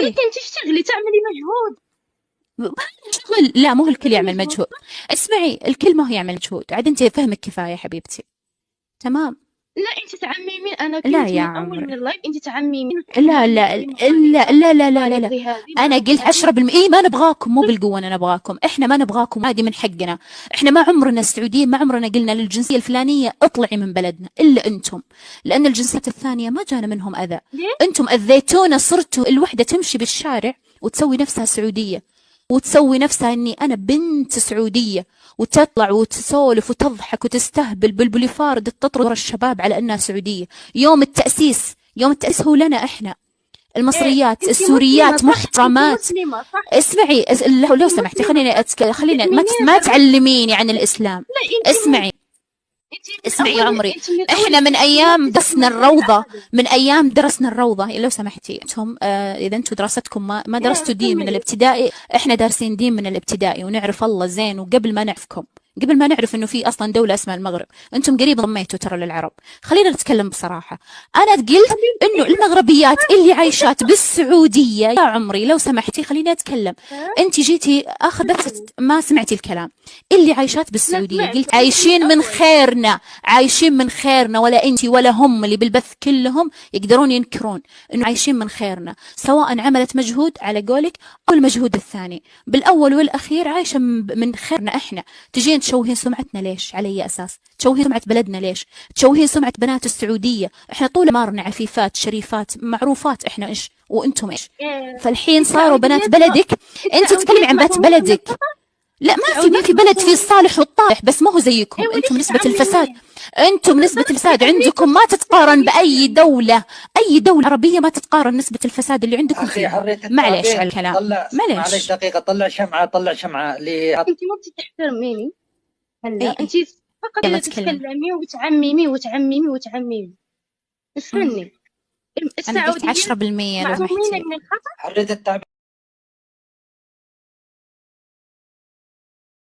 ولكن تشتغلي تعملي مجهود. لا مو الكل يعمل مجهود. اسمعي، الكل ما هو يعمل مجهود. عاد انت فهمك كفايه حبيبتي. تمام. لا انت تعممين، انا كنت لا يا من اول من عمري. اللايف انت تعممين لا لا لا لا لا لا لا لا. انا قلت 10%. ايه ما نبغاكم، مو بالقوه انا نبغاكم، احنا ما نبغاكم، عادي من حقنا. احنا ما عمرنا السعوديين ما عمرنا قلنا للجنسيه الفلانيه اطلعي من بلدنا الا انتم، لان الجنسيات الثانيه ما جانا منهم اذى. انتم اذيتونا، صرتوا الوحده تمشي بالشارع وتسوي نفسها سعوديه، وتسوي نفسها اني انا بنت سعوديه، وتطلع وتسولف وتضحك وتستهبل بالبوليفارد، تطرد ورا الشباب على انها سعوديه. يوم التاسيس، يوم التاسيس هو لنا احنا المصريات السوريات محترمات. اسمعي لو سمحتي خليني ما تعلميني عن الاسلام. اسمعي يا عمري، احنا من ايام درسنا الروضه، من ايام درسنا الروضه لو سمحتي. انتم اذا انتم دراستكم ما درستوا دين من الابتدائي، احنا دارسين دين من الابتدائي ونعرف الله زين، وقبل ما نعرفكم، قبل ما نعرف انه في اصلا دوله اسمها المغرب. انتم قريب ضميتوا ترى للعرب. خلينا نتكلم بصراحه. انا قلت انه المغربيات اللي عايشات بالسعوديه يا عمري لو سمحتي خليني اتكلم. انت جيتي بس ما سمعتي الكلام. اللي عايشات بالسعوديه قلت عايشين من خيرنا، عايشين من خيرنا، ولا انت ولا هم اللي بالبث كلهم يقدرون ينكرون انه عايشين من خيرنا، سواء عملت مجهود على قولك او المجهود الثاني. بالاول والاخير عايشه من خيرنا احنا. تجين تشوهين سمعتنا ليش؟ على اي اساس؟ تشوهين سمعه بلدنا ليش؟ تشوهين سمعه بنات السعوديه. احنا طول عمرنا عفيفات شريفات معروفات احنا ايش وانتم ايش. فالحين صاروا بنات بلدك. انت تتكلمي عن بنات بلدك. لا ما في بلد فيه الصالح والطالح، بس ما هو زيكم. انتم نسبة الفساد، انتم نسبة الفساد عندكم ما تتقارن بأي دولة، أي دولة عربية ما تتقارن نسبة الفساد اللي عندكم فيها. معليش على الكلام، معليش دقيقة. طلع شمعة انت ما بتحترميني هلا. انت فقط تتكلمي وتعممي. اسمعني، السعوديين 10% لو معصومين من الخطأ. حرية التعبير.